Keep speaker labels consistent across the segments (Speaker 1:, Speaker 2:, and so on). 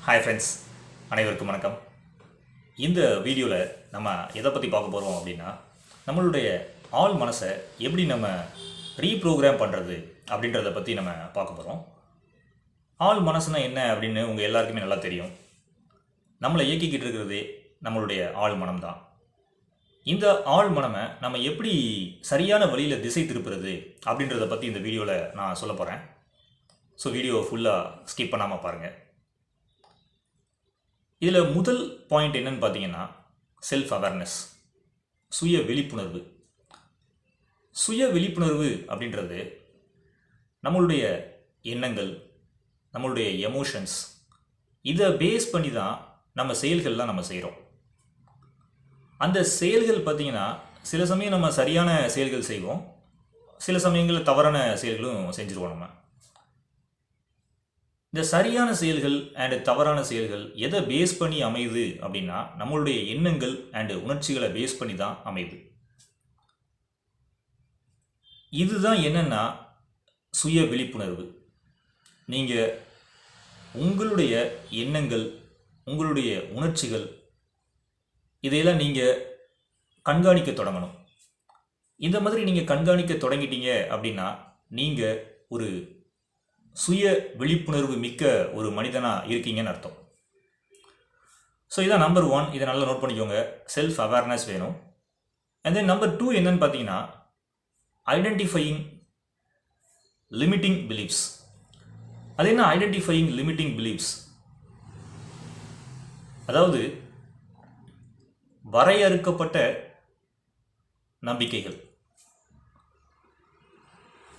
Speaker 1: Hi friends, அனைவருக்கும் வணக்கம். இந்த வீடியோவில் நம்ம எதை பற்றி பார்க்க போகிறோம் அப்படின்னா, நம்மளுடைய ஆள் மனசை எப்படி நம்ம ரீப்ரோக்ராம் பண்ணுறது அப்படின்றத பற்றி நம்ம பார்க்க போகிறோம். ஆள் மனசுனா என்ன அப்படின்னு உங்கள் எல்லாருக்குமே நல்லா தெரியும். நம்மளை இயக்கிக்கிட்டு இருக்கிறதே நம்மளுடைய ஆள் மனம் தான். இந்த ஆள் மனமை நம்ம எப்படி சரியான வழியில் திசை திருப்புறது அப்படின்றத பற்றி இந்த வீடியோவில் நான் சொல்ல போகிறேன். ஸோ வீடியோ ஃபுல்லாக ஸ்கிப் பண்ணாமல் பாருங்கள். இதில் முதல் பாயிண்ட் என்னன்னு பார்த்தீங்கன்னா, செல்ஃப் அவேர்னஸ், சுய விழிப்புணர்வு. சுய விழிப்புணர்வு அப்படின்றது நம்மளுடைய எண்ணங்கள், நம்மளுடைய எமோஷன்ஸ், இதை பேஸ் பண்ணி தான் நம்ம செயல்கள்லாம் நம்ம செய்கிறோம். அந்த செயல்கள் பார்த்திங்கன்னா, சில சமயம் நம்ம சரியான செயல்கள் செய்வோம், சில சமயங்களில் தவறான செயல்களும் செஞ்சுருவோம். நம்ம இந்த சரியான செயல்கள் அண்டு தவறான செயல்கள் எதை பேஸ் பண்ணி அமையுது அப்படின்னா, நம்மளுடைய எண்ணங்கள் அண்டு உணர்ச்சிகளை பேஸ் பண்ணி தான் அமையுது. இதுதான் என்னன்னா சுய விழிப்புணர்வு. நீங்கள் உங்களுடைய எண்ணங்கள், உங்களுடைய உணர்ச்சிகள், இதையெல்லாம் நீங்கள் கண்காணிக்க தொடங்கணும். இந்த மாதிரி நீங்கள் கண்காணிக்க தொடங்கிட்டீங்க அப்படின்னா, நீங்கள் ஒரு சுய விழிப்புணர்வு மிக்க ஒரு மனிதனாக இருக்கீங்கன்னு அர்த்தம். ஸோ இதான் நம்பர் 1. இதை நல்லா நோட் பண்ணிக்கோங்க. செல்ஃப் அவேர்னஸ் வேணும். அண்ட் தென் நம்பர் 2 என்னன்னு பார்த்தீங்கன்னா, ஐடென்டிஃபையிங் லிமிட்டிங் பிலீஃப்ஸ். அது என்ன ஐடென்டிஃபையிங் லிமிட்டிங் பிலீஃப்ஸ்? அதாவது வரையறுக்கப்பட்ட நம்பிக்கைகள்.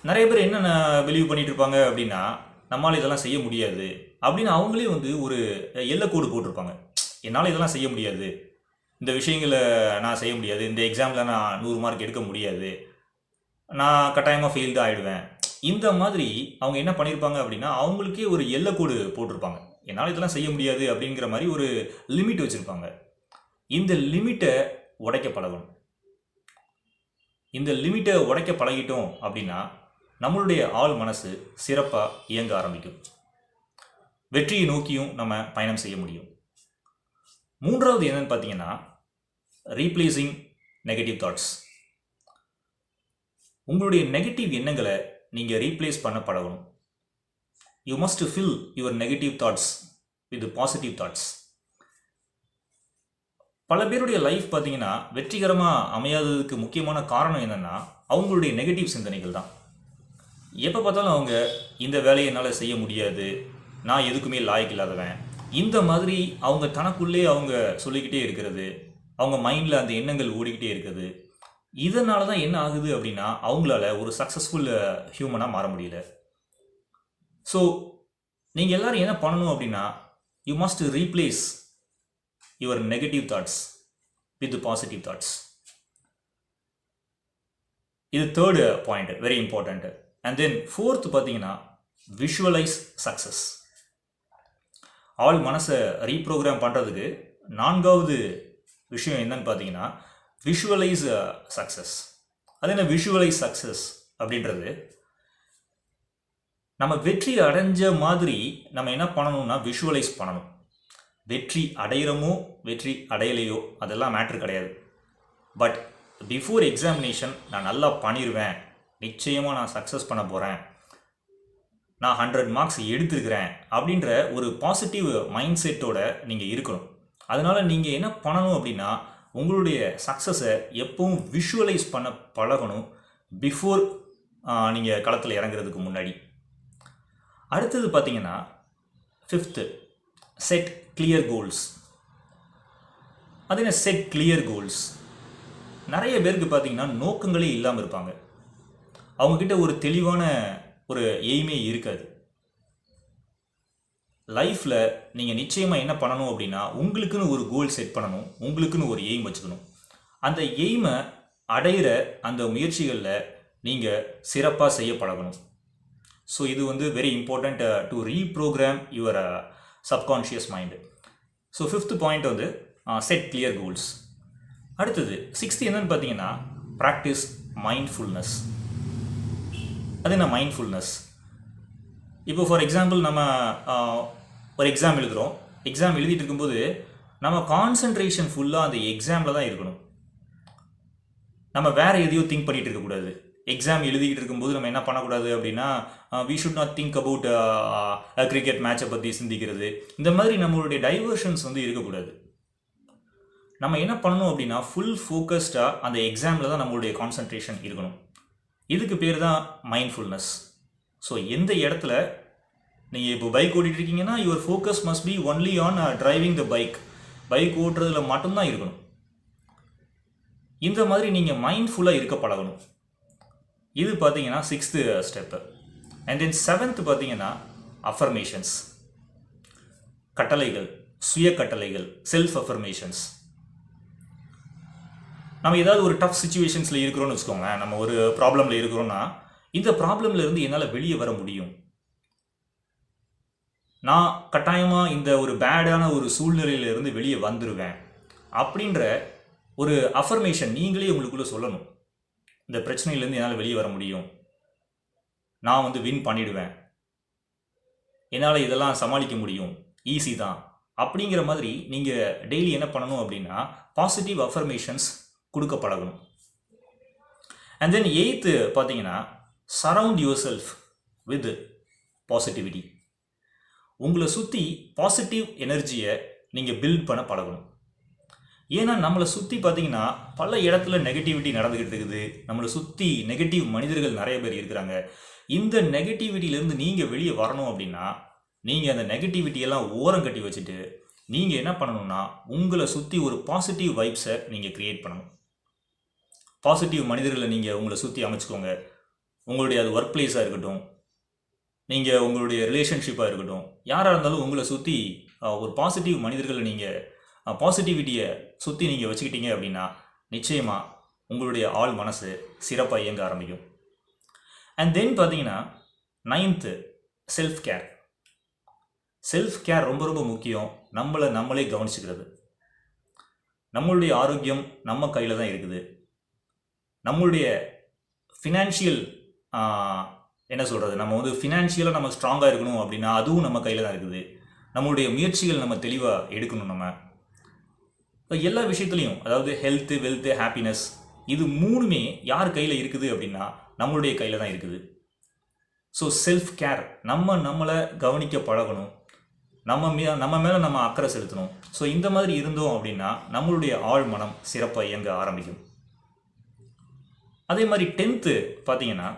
Speaker 1: நிறைய பேர் என்ன பிலீவ் பண்ணிட்டு இருப்பாங்க அப்படின்னா, நம்மளால் இதெல்லாம் செய்ய முடியாது அப்படின்னு அவங்களே ஒரு எல்லைக்கோடு போட்டிருப்பாங்க. என்னால் இதெல்லாம் செய்ய முடியாது, இந்த விஷயங்களை நான் செய்ய முடியாது, இந்த எக்ஸாமில் நான் 100 மார்க் எடுக்க முடியாது, நான் கட்டாயமாக ஃபெயில் தான் ஆகிடுவேன். இந்த மாதிரி அவங்க என்ன பண்ணியிருப்பாங்க அப்படின்னா, அவங்களுக்கே ஒரு எல்லைக்கோடு போட்டிருப்பாங்க. என்னால் இதெல்லாம் செய்ய முடியாது அப்படிங்கிற மாதிரி ஒரு லிமிட் வச்சுருப்பாங்க. இந்த லிமிட்டை உடைக்க பழகணும். இந்த லிமிட்டை உடைக்க பழகிட்டோம் அப்படின்னா நம்மளுடைய ஆள் மனசு சிறப்பாக இயங்க ஆரம்பிக்கும். வெற்றியை நோக்கியும் நம்ம பயணம் செய்ய முடியும். மூன்றாவது என்னன்னு பார்த்தீங்கன்னா, ரீப்ளேசிங் நெகட்டிவ் தாட்ஸ். உங்களுடைய நெகட்டிவ் எண்ணங்களை நீங்கள் ரீப்ளேஸ் பண்ண பழகணும். You must fill your negative thoughts with positive thoughts. பல பேருடைய லைஃப் பார்த்தீங்கன்னா வெற்றிகரமாக அமையாததுக்கு முக்கியமான காரணம் என்னென்னா, அவங்களுடைய நெகட்டிவ் சிந்தனைகள் தான். எப்போ பார்த்தாலும் அவங்க இந்த வேலையை என்னால் செய்ய முடியாது, நான் எதுக்குமே லாய்க்கு இல்லாதவன், இந்த மாதிரி அவங்க தனக்குள்ளே அவங்க சொல்லிக்கிட்டே இருக்கிறது, அவங்க மைண்டில் அந்த எண்ணங்கள் ஓடிக்கிட்டே இருக்குது. இதனால தான் என்ன ஆகுது அப்படின்னா, அவங்களால ஒரு சக்ஸஸ்ஃபுல் ஹியூமனாக மாற முடியல. ஸோ நீங்கள் எல்லோரும் என்ன பண்ணணும் அப்படின்னா, you must replace your negative thoughts with positive thoughts. இது third point, very important. And then fourth பார்த்தீங்கன்னா, விஷுவலைஸ் சக்ஸஸ். ஆள் மனசை ரீப்ரோக்ராம் பண்ணுறதுக்கு 4வது விஷயம் என்னன்னு பார்த்தீங்கன்னா, விஷுவலைஸ் சக்ஸஸ். அது என்ன விஷுவலைஸ் சக்ஸஸ் அப்படின்றது? நம்ம வெற்றி அடைஞ்ச மாதிரி நம்ம என்ன பண்ணணும்னா விஷுவலைஸ் பண்ணணும். வெற்றி அடையிறமோ வெற்றி அடையலையோ அதெல்லாம் மேட்ரு கிடையாது. பட் பிஃபோர் எக்ஸாமினேஷன் நான் நல்லா பண்ணிடுவேன், நிச்சயமாக நான் சக்ஸஸ் பண்ண போகிறேன், நான் 100 மார்க்ஸ் எடுத்துருக்கிறேன் அப்படின்ற ஒரு பாசிட்டிவ் மைண்ட் செட்டோட நீங்கள் இருக்கணும். அதனால் நீங்கள் என்ன பண்ணணும் அப்படின்னா, உங்களுடைய சக்ஸஸை எப்பவும் விஷுவலைஸ் பண்ண பழகணும் பிஃபோர் நீங்கள் களத்தில் இறங்குறதுக்கு முன்னாடி. அடுத்தது பார்த்தீங்கன்னா, 5th, செட் கிளியர் கோல்ஸ். அது என்ன செட் கிளியர் கோல்ஸ்? நிறைய பேருக்கு பார்த்தீங்கன்னா நோக்கங்களே இல்லாமல் இருப்பாங்க. அவங்கக்கிட்ட ஒரு தெளிவான ஒரு எய்மே இருக்காது. லைஃப்பில் நீங்கள் நிச்சயமாக என்ன பண்ணணும் அப்படின்னா, உங்களுக்குன்னு ஒரு கோல் செட் பண்ணணும், உங்களுக்குன்னு ஒரு எய்ம் வச்சுக்கணும். அந்த எய்மை அடையிற அந்த முயற்சிகளில் நீங்கள் சிறப்பாக செய்ய பழகணும். ஸோ இது very important to reprogramme your subconscious mind. So 5th point set clear goals. அடுத்தது 6th என்னன்னு பார்த்தீங்கன்னா, ப்ராக்டிஸ் மைண்ட்ஃபுல்னஸ். அது என்ன மைண்ட்ஃபுல்னஸ்? இப்போ ஃபார் எக்ஸாம்பிள் நம்ம ஒரு எக்ஸாம் எழுதுகிறோம், எக்ஸாம் எழுதிட்டு இருக்கும்போது நம்ம கான்சன்ட்ரேஷன் ஃபுல்லாக அந்த எக்ஸாமில் தான் இருக்கணும். நம்ம வேற எதையோ திங்க் பண்ணிட்டு இருக்கக்கூடாது. எக்ஸாம் எழுதிக்கிட்டு இருக்கும்போது நம்ம என்ன பண்ணக்கூடாது அப்படின்னா we should not think about cricket மேட்சை பற்றி சிந்திக்கிறது. இந்த மாதிரி நம்மளுடைய டைவர்ஷன்ஸ் வந்து இருக்கக்கூடாது. நம்ம என்ன பண்ணணும் அப்படின்னா ஃபுல் ஃபோக்கஸ்டாக அந்த எக்ஸாமில் தான் நம்மளுடைய கான்சன்ட்ரேஷன் இருக்கணும். இதுக்கு பேர் தான் மைண்ட்ஃபுல்னஸ். ஸோ எந்த இடத்துல நீங்கள் இப்போ பைக் ஓட்டிகிட்டு இருக்கீங்கன்னா your focus must be only on driving the bike ஓட்டுறதுல மட்டும்தான் இருக்கணும். இந்த மாதிரி நீங்கள் மைண்ட்ஃபுல்லாக இருக்க பழகணும். இது பார்த்தீங்கன்னா 6th step. And then 7th பார்த்தீங்கன்னா அஃபர்மேஷன்ஸ், கட்டளைகள், சுய கட்டளைகள், செல்ஃப் அஃபர்மேஷன்ஸ். நம்ம ஏதாவது ஒரு டஃப் சுச்சுவேஷன்ஸில் இருக்கிறோன்னு வச்சுக்கோங்க, நம்ம ஒரு ப்ராப்ளமில் இருக்கிறோன்னா இந்த ப்ராப்ளம்ல இருந்து என்னால் வெளியே வர முடியும், நான் கட்டாயமாக இந்த ஒரு பேடான ஒரு சூழ்நிலையிலிருந்து வெளியே வந்துடுவேன் அப்படின்ற ஒரு அஃபர்மேஷன் நீங்களே உங்களுக்குள்ளே சொல்லணும். இந்த பிரச்சனையிலேருந்து என்னால் வெளியே வர முடியும், நான் வந்து வின் பண்ணிடுவேன், என்னால் இதெல்லாம் சமாளிக்க முடியும், ஈஸி தான் அப்படிங்கிற மாதிரி நீங்கள் டெய்லி என்ன பண்ணணும் அப்படின்னா பாசிட்டிவ் அஃபர்மேஷன்ஸ் கொடுக்க பழகணும். அண்ட் தென் 8th பார்த்தீங்கன்னா surround your self with positivity. உங்களை சுற்றி பாசிட்டிவ் எனர்ஜியை நீங்கள் பில்ட் பண்ண பழகணும். ஏன்னா நம்மளை சுற்றி பார்த்தீங்கன்னா பல இடத்துல நெகட்டிவிட்டி நடந்துக்கிட்டு இருக்குது. நம்மளை சுற்றி நெகட்டிவ் மனிதர்கள் நிறைய பேர் இருக்கிறாங்க. இந்த நெகட்டிவிட்டியிலேருந்து நீங்கள் வெளியே வரணும் அப்படின்னா நீங்கள் அந்த நெகட்டிவிட்டியெல்லாம் ஓரம் கட்டி வச்சுட்டு நீங்கள் என்ன பண்ணணும்னா உங்களை சுற்றி ஒரு பாசிட்டிவ் வைப்ஸை நீங்கள் க்ரியேட் பண்ணணும். பாசிட்டிவ் மனிதர்களை நீங்கள் உங்களை சுற்றி அமைச்சுக்கோங்க. உங்களுடைய அது ஒர்க் பிளேஸாக இருக்கட்டும், நீங்கள் உங்களுடைய ரிலேஷன்ஷிப்பாக இருக்கட்டும், யாராக இருந்தாலும் உங்களை சுற்றி ஒரு பாசிட்டிவ் மனிதர்களை நீங்கள் பாசிட்டிவிட்டியை சுற்றி நீங்கள் வச்சுக்கிட்டீங்க அப்படின்னா நிச்சயமாக உங்களுடைய ஆள் மனசு சிறப்பாக இயங்க ஆரம்பிக்கும். அண்ட் தென் பார்த்தீங்கன்னா 9th self care. Self care ரொம்ப ரொம்ப முக்கியம். நம்மளே கவனிச்சுக்கிறது. நம்மளுடைய ஆரோக்கியம் நம்ம கையில் தான் இருக்குது. நம்மளுடைய ஃபினான்ஷியல் என்ன சொல்கிறது, நம்ம வந்து ஃபினான்ஷியலாக நம்ம ஸ்ட்ராங்காக இருக்கணும் அப்படின்னா அதுவும் நம்ம கையில் தான் இருக்குது. நம்மளுடைய முயற்சிகள் நம்ம தெளிவாக எடுக்கணும். நம்ம எல்லா விஷயத்துலையும், அதாவது ஹெல்த்து, வெல்த்து, ஹாப்பினஸ், இது மூணுமே யார் கையில் இருக்குது அப்படின்னா நம்மளுடைய கையில் தான் இருக்குது. ஸோ செல்ஃப் கேர், நம்மளை கவனிக்க பழகணும். நம்ம மேலே நம்ம அக்கறை செலுத்தணும். ஸோ இந்த மாதிரி இருந்தோம் அப்படின்னா நம்மளுடைய ஆழ் மனம் சிறப்பாக இயங்க ஆரம்பிக்கும். அதே மாதிரி 10th பார்த்தீங்கன்னா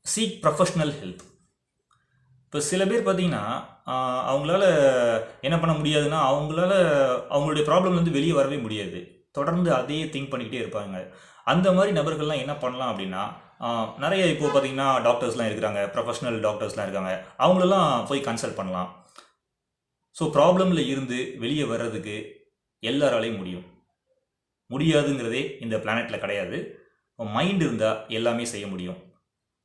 Speaker 1: சீக் ப்ரொஃபஷ்னல் ஹெல்ப். இப்போ சில பேர் பார்த்தீங்கன்னா அவங்களால என்ன பண்ண முடியாதுன்னா அவங்களுடைய ப்ராப்ளம்லேருந்து வெளியே வரவே முடியாது. தொடர்ந்து அதையே திங்க் பண்ணிக்கிட்டே இருப்பாங்க. அந்த மாதிரி நபர்கள்லாம் என்ன பண்ணலாம் அப்படின்னா நிறைய இப்போது பார்த்தீங்கன்னா டாக்டர்ஸ்லாம் இருக்கிறாங்க, ப்ரொஃபஷ்னல் டாக்டர்ஸ்லாம் இருக்காங்க, அவங்களெல்லாம் போய் கன்சல்ட் பண்ணலாம். ஸோ ப்ராப்ளமில் இருந்து வெளியே வர்றதுக்கு எல்லாராலையும் முடியாதுங்கிறதே இந்த பிளானெட்டில் கிடையாது. மைண்ட் இருந்தால் எல்லாமே செய்ய முடியும்.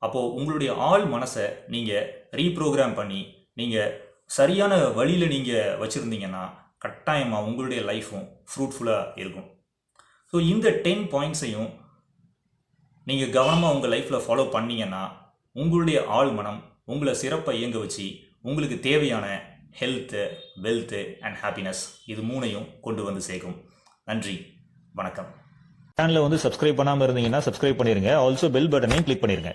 Speaker 1: அப்போது உங்களுடைய ஆள் மனசை நீங்கள் ரீப்ரோக்ராம் பண்ணி நீங்கள் சரியான வழியில் நீங்கள் வச்சுருந்தீங்கன்னா கட்டாயமாக உங்களுடைய லைஃப்பும் ஃப்ரூட்ஃபுல்லாக இருக்கும். ஸோ இந்த 10 பாயிண்ட்ஸையும் நீங்கள் கவனமாக உங்கள் லைஃப்பில் ஃபாலோ பண்ணிங்கன்னா உங்களுடைய ஆள் மனம் உங்களை சிறப்பாக இயங்க வச்சு உங்களுக்கு தேவையான ஹெல்த்து, வெல்த்து அண்ட் ஹாப்பினஸ் இது மூணையும் கொண்டு வந்து சேர்க்கும். நன்றி, வணக்கம். சேனலை வந்து சப்ஸ்கிரைப் பண்ணாமல் இருந்தீங்கன்னா சப்ஸ்கிரைப் பண்ணிடுங்க. ஆல்சோ பெல் பட்டனையும் கிளிக் பண்ணிடுங்க.